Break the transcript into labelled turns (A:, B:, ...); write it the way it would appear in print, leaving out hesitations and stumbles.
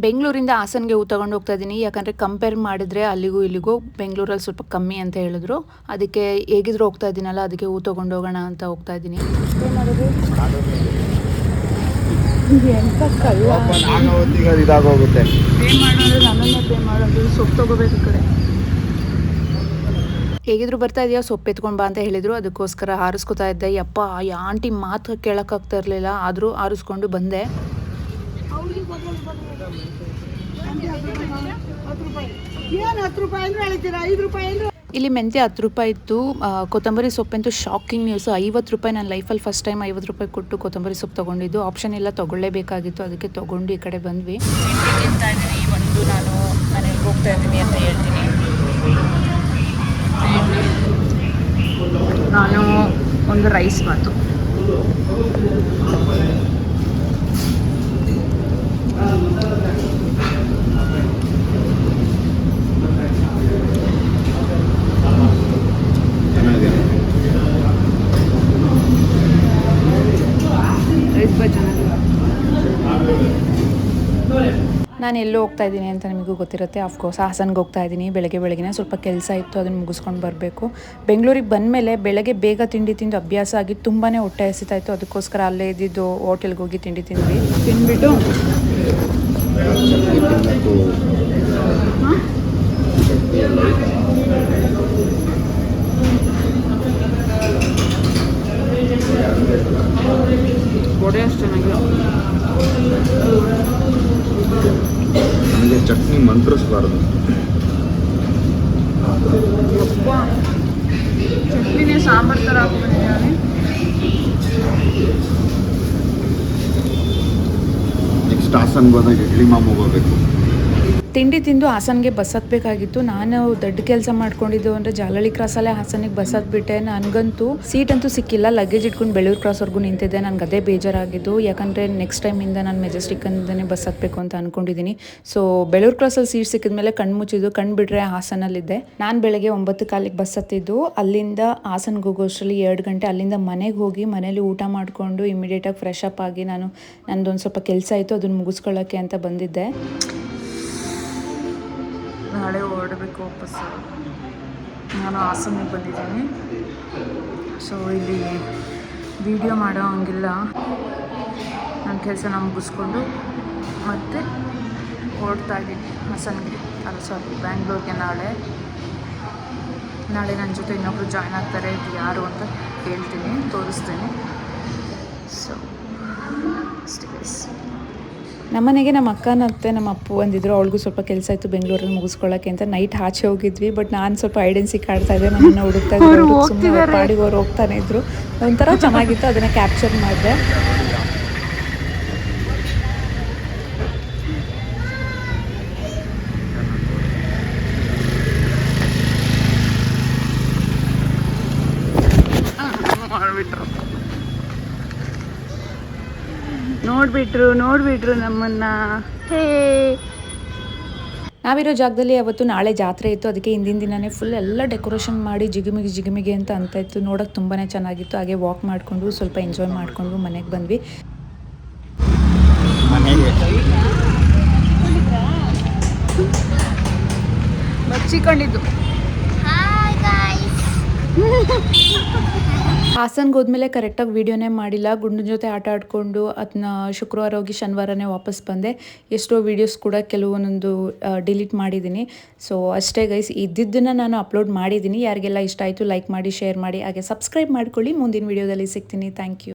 A: ಬೆಂಗಳೂರಿಂದ ಹಾಸನ್ಗೆ ಹೂ ತೊಗೊಂಡು ಹೋಗ್ತಾ ಇದ್ದೀನಿ. ಯಾಕಂದರೆ ಕಂಪೇರ್ ಮಾಡಿದರೆ ಅಲ್ಲಿಗೂ ಇಲ್ಲಿಗೂ ಬೆಂಗಳೂರಲ್ಲಿ ಸ್ವಲ್ಪ ಕಮ್ಮಿ ಅಂತ ಹೇಳಿದ್ರು. ಅದಕ್ಕೆ ಹೇಗಿದ್ರು ಹೋಗ್ತಾ ಇದ್ದೀನಲ್ಲ, ಅದಕ್ಕೆ ಹೂ ತೊಗೊಂಡು ಹೋಗೋಣ ಅಂತ ಹೋಗ್ತಾ ಇದ್ದೀನಿ. ಎಂತ ಕಳ್ಳ
B: ಇದಾಗೋಗುತ್ತೆ.
A: ಪೇ ಮಾಡೋದು ನನ್ನನ್ನೇ ಪೇ ಮಾಡೋದು. ಸೊಪ್ಪು ತೊಗೋಬೇಕು ಈ ಕಡೆ. ಹೇಗಿದ್ರು ಬರ್ತಾ ಇದೆಯಾ, ಸೊಪ್ಪು ಎತ್ಕೊಂಡು ಬಾ ಅಂತ ಹೇಳಿದರು. ಅದಕ್ಕೋಸ್ಕರ ಹಾರಿಸ್ಕೊತಾ ಇದ್ದೆ. ಯಪ್ಪ, ಈ ಆಂಟಿ ಮಾತು ಕೇಳೋಕ್ಕಾಗ್ತಾ ಇರಲಿಲ್ಲ. ಆದರೂ ಹಾರಿಸ್ಕೊಂಡು ಬಂದೆ. ಇಲ್ಲಿ ಮೆಂತ್ಯ 10 ರೂಪಾಯಿ ಇತ್ತು. ಕೊತ್ತಂಬರಿ ಸೊಪ್ಪಂತೂ ಶಾಕಿಂಗ್ ನ್ಯೂಸ್. 50 ರೂಪಾಯಿ. ನನ್ನ ಲೈಫಲ್ಲಿ ಫಸ್ಟ್ ಟೈಮ್ 50 ರೂಪಾಯಿ ಕೊಟ್ಟು ಕೊತ್ತಂಬರಿ ಸೊಪ್ಪು ತೊಗೊಂಡಿದ್ದು. ಆಪ್ಷನ್ ಎಲ್ಲ ತೊಗೊಳ್ಳೇಬೇಕಾಗಿತ್ತು. ಅದಕ್ಕೆ ತೊಗೊಂಡು ಈ ಕಡೆ ಬಂದ್ವಿ. ತಿಂತಾ ಇದ್ದೀನಿ. ಒಂದು ನಾನು ಮನೆಗೆ ಹೋಗ್ತಾ ಇದ್ದೀನಿ ಅಂತ ಹೇಳ್ತೀನಿ. ನಾನು ಒಂದು ರೈಸ್ ಬಾತು. ನಾನು ಎಲ್ಲೋ ಹೋಗ್ತಾ ಇದ್ದೀನಿ ಅಂತ ನಿಮಗೂ ಗೊತ್ತಿರುತ್ತೆ. ಆಫ್ಕೋರ್ಸ್ ಹಾಸನ್ಗೆ ಹೋಗ್ತಾ ಇದ್ದೀನಿ. ಬೆಳಗ್ಗೆ ಸ್ವಲ್ಪ ಕೆಲಸ ಇತ್ತು, ಅದನ್ನು ಮುಗಿಸ್ಕೊಂಡು ಬರಬೇಕು. ಬೆಂಗಳೂರಿಗೆ ಬಂದಮೇಲೆ ಬೆಳಗ್ಗೆ ಬೇಗ ತಿಂಡಿ ತಿಂದು ಅಭ್ಯಾಸ ಆಗಿ ತುಂಬಾ ಹೊಟ್ಟೆ ಹಸಿತಾ ಇತ್ತು. ಅದಕ್ಕೋಸ್ಕರ ಅಲ್ಲೇ ಇದ್ದಿದ್ದು ಹೋಟೆಲ್ಗೆ ಹೋಗಿ ತಿಂಡಿ ತಿಂದ್ಬಿಟ್ಟು ಗೋಡೆ ಅಷ್ಟು ಚೆನ್ನಾಗಿಲ್ಲ.
B: ನನಗೆ ಚಟ್ನಿ ಮಂತ್ರಿಸಬಾರ್ದು.
A: ಚಟ್ನಿನೇ ಸಾಂಬಾರು ಥರ ಹಾಕ್ಬಿಟ್ಟಿದ್ದಾನೆ.
B: ನೆಕ್ಸ್ಟ್ ಹಾಸನ್ಗೆ ಹೋದಾಗ ಇಡ್ಲಿ ಮಾಮೂಗೆ ಹೋಗಬೇಕು.
A: ತಿಂಡಿ ತಿಂದು ಹಾಸನ್ಗೆ ಬಸ್ ಹತ್ತಬೇಕಾಗಿತ್ತು. ನಾನು ದೊಡ್ಡ ಕೆಲಸ ಮಾಡ್ಕೊಂಡಿದ್ದು ಅಂದರೆ ಜಾಲಹಳ್ಳಿ ಕ್ರಾಸಲ್ಲೇ ಹಾಸನಿಗೆ ಬಸ್ ಹತ್ಬಿಟ್ಟೆ. ನನಗಂತೂ ಸೀಟ್ ಅಂತೂ ಸಿಕ್ಕಿಲ್ಲ. ಲಗೇಜ್ ಇಟ್ಕೊಂಡು ಬೆಳ್ಳೂರು ಕ್ರಾಸ್ವರೆಗೂ ನಿಂತಿದ್ದೆ. ನನಗೆ ಅದೇ ಬೇಜಾರಾಗಿದ್ದು. ಯಾಕಂದರೆ ನೆಕ್ಸ್ಟ್ ಟೈಮಿಂದ ನಾನು ಮೆಜೆಸ್ಟಿಕ್ಕಿಂದನೇ ಬಸ್ ಹತ್ತಬೇಕು ಅಂತ ಅಂದ್ಕೊಂಡಿದ್ದೀನಿ. ಸೊ ಬೆಳ್ಳೂರು ಕ್ರಾಸಲ್ಲಿ ಸೀಟ್ ಸಿಕ್ಕಿದ್ಮೇಲೆ ಕಣ್ಣು ಮುಚ್ಚಿದ್ದು. ಕಣ್ಣು ಬಿಟ್ಟರೆ ಹಾಸನಲ್ಲಿದ್ದೆ. ನಾನು ಬೆಳಗ್ಗೆ 9:15 ಬಸ್ ಹತ್ತಿದ್ದು. ಅಲ್ಲಿಂದ ಹಾಸನ್ಗೆ ಹೋಗೋಷ್ಟರಲ್ಲಿ 2 ಗಂಟೆ. ಅಲ್ಲಿಂದ ಮನೆಗೆ ಹೋಗಿ ಮನೇಲಿ ಊಟ ಮಾಡಿಕೊಂಡು ಇಮಿಡಿಯೇಟಾಗಿ ಫ್ರೆಶ್ ಅಪ್ ಆಗಿ ನಂದೊಂದು ಸ್ವಲ್ಪ ಕೆಲಸ ಇತ್ತು, ಅದನ್ನು ಮುಗಿಸ್ಕೊಳ್ಳೋಕ್ಕೆ ಅಂತ ಬಂದಿದ್ದೆ. ನಾಳೆ ಹೊರಡಬೇಕು ವಾಪಸ್ಸು. ನಾನು ಹಾಸನಿಗೆ ಬಂದಿದ್ದೀನಿ. ಸೊ ಇಲ್ಲಿ ವಿಡಿಯೋ ಮಾಡೋ ಹಂಗಿಲ್ಲ. ನನ್ನ ಕೆಲಸನ ಮುಗಿಸ್ಕೊಂಡು ಮತ್ತೆ ಹೊರಡ್ತಾ ಇದ್ದೀನಿ ಹಾಸನ್ಗೆ. ಬ್ಯಾಂಗ್ಳೂರಿಗೆ ನಾಳೆ ನನ್ನ ಜೊತೆ ಇನ್ನೊಬ್ರು ಜಾಯ್ನ್ ಆಗ್ತಾರೆ. ಇದು ಯಾರು ಅಂತ ಹೇಳ್ತೀನಿ, ತೋರಿಸ್ತೀನಿ. ಸೊ ನಮ್ಮನೆಗೆ ನಮ್ಮ ಅಕ್ಕನ ಅತ್ತೆ ನಮ್ಮ ಅಪ್ಪು ಬಂದಿದ್ರು. ಅವಳಿಗೂ ಸ್ವಲ್ಪ ಕೆಲಸ ಇತ್ತು ಬೆಂಗಳೂರಲ್ಲಿ ಮುಗಿಸ್ಕೊಳ್ಳೋಕ್ಕೆ ಅಂತ. ನೈಟ್ ಆಚೆ ಹೋಗಿದ್ವಿ. ಬಟ್ ನಾನು ಸ್ವಲ್ಪ ಹೈಡ್ ಆ್ಯಂಡ್ ಸೀಕ್ ಆಡ್ತಾ ಇದ್ದೆ. ನನ್ನನ್ನು ಹುಡುಕ್ತಾ ಇದ್ರು. ಸುಮ್ಮನೆ ಪಾಡಿಗೆ ಅವ್ರು ಹೋಗ್ತಾನೆ ಇದ್ರು. ಒಂಥರ ಚೆನ್ನಾಗಿತ್ತು. ಅದನ್ನು ಕ್ಯಾಪ್ಚರ್ ಮಾಡಿದೆ. ನೋಡ್ಬಿಟ್ರು ನಮ್ಮನ್ನ. ನಾವಿರೋ ಜಾಗದಲ್ಲಿ ಅವತ್ತು ನಾಳೆ ಜಾತ್ರೆ ಇತ್ತು. ಅದಕ್ಕೆ ಹಿಂದಿನ ದಿನನೇ ಫುಲ್ ಎಲ್ಲ ಡೆಕೋರೇಷನ್ ಮಾಡಿ ಜಿಗಿಮಿಗಿ ಅಂತ ಇತ್ತು. ನೋಡೋಕೆ ತುಂಬಾ ಚೆನ್ನಾಗಿತ್ತು. ಹಾಗೆ ವಾಕ್ ಮಾಡಿಕೊಂಡು ಸ್ವಲ್ಪ ಎಂಜಾಯ್ ಮಾಡಿಕೊಂಡು ಮನೆಗೆ ಬಂದ್ವಿ. ಬಚ್ಚಿಕೊಂಡಿದ್ದು. ಹಾಸನ್ಗೆ ಹೋದ್ಮೇಲೆ ಕರೆಕ್ಟಾಗಿ ವೀಡಿಯೋನೇ ಮಾಡಿಲ್ಲ. ಗುಂಡನ ಜೊತೆ ಆಟ ಆಡಿಕೊಂಡು ಅದನ್ನ ಶುಕ್ರವಾರ ಹೋಗಿ ಶನಿವಾರನೇ ವಾಪಸ್ ಬಂದೆ. ಎಷ್ಟೋ ವೀಡಿಯೋಸ್ ಕೂಡ ಕೆಲವೊಂದೊಂದು ಡಿಲೀಟ್ ಮಾಡಿದ್ದೀನಿ. ಸೊ ಅಷ್ಟೇ ಗೈಸ್, ಇದ್ದಿದ್ದನ್ನು ನಾನು ಅಪ್ಲೋಡ್ ಮಾಡಿದ್ದೀನಿ. ಯಾರಿಗೆಲ್ಲ ಇಷ್ಟ ಆಯಿತು ಲೈಕ್ ಮಾಡಿ, ಶೇರ್ ಮಾಡಿ, ಹಾಗೆ ಸಬ್ಸ್ಕ್ರೈಬ್ ಮಾಡ್ಕೊಳ್ಳಿ. ಮುಂದಿನ ವೀಡಿಯೋದಲ್ಲಿ ಸಿಗ್ತೀನಿ. Thank you.